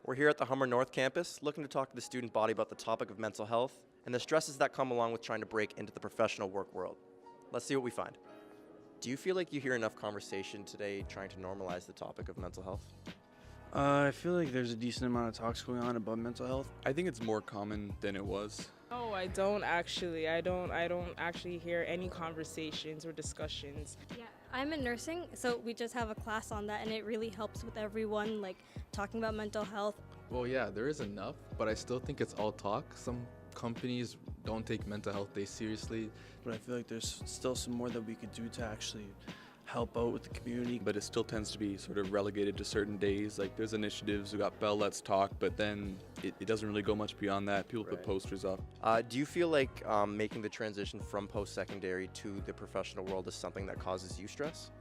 We're here at the Hummer North campus looking to talk to the student body about the topic of mental health and the stresses that come along with trying to break into the professional work world. Let's see what we find. Do you feel like you hear enough conversation today trying to normalize the topic of mental health? I feel like there's a decent amount of talks going on about mental health. I think it's more common than it was. No, I don't actually. I don't actually hear any conversations or discussions. Yeah, I'm in nursing, so we just have a class on that, and it really helps with everyone, like, talking about mental health. Well, yeah, there is enough, but I still think it's all talk. Some companies don't take mental health day seriously. But I feel like there's still some more that we could do to actually help out with the community. But it still tends to be sort of relegated to certain days. Like there's initiatives, we got Bell Let's Talk, but then it doesn't really go much beyond that. People put posters up. Do you feel like making the transition from post-secondary to the professional world is something that causes you stress?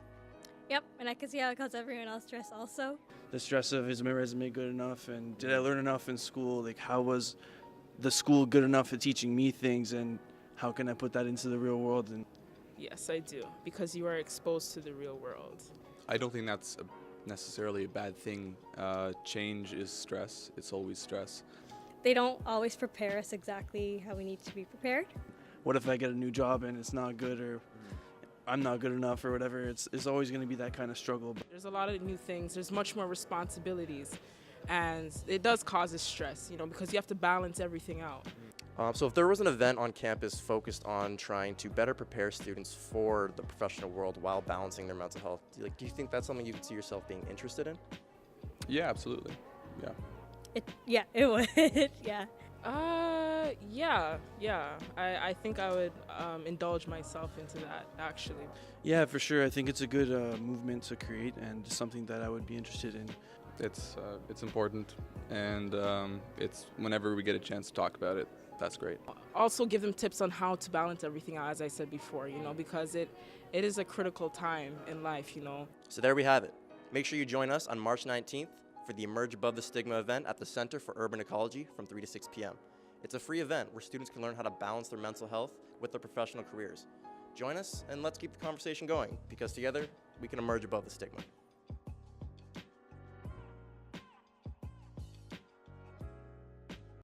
Yep, and I can see how it causes everyone else stress also. The stress of, is my resume good enough, and did I learn enough in school? Like, how was the school good enough at teaching me things, and how can I put that into the real world? And Yes, I do, because you are exposed to the real world. I don't think that's necessarily a bad thing. Change is stress. It's always stress. They don't always prepare us exactly how we need to be prepared. what if I get a new job and it's not good, or I'm not good enough, or whatever? It's always going to be that kind of struggle. There's a lot of new things. There's much more responsibilities, and it does cause us stress, because you have to balance everything out. So if there was an event on campus focused on trying to better prepare students for the professional world while balancing their mental health, do you think that's something you could see yourself being interested in? Yeah, absolutely. Yeah. It would, yeah. Yeah. I think I would indulge myself into that, actually. Yeah, for sure. I think it's a good movement to create, and something that I would be interested in. It's important, and it's whenever we get a chance to talk about it, that's great. Also give them tips on how to balance everything out, as I said before, because it is a critical time in life, So there we have it. Make sure you join us on March 19th for the Emerge Above the Stigma event at the Center for Urban Ecology from 3 to 6 p.m. It's a free event where students can learn how to balance their mental health with their professional careers. Join us and let's keep the conversation going, because together we can emerge above the stigma.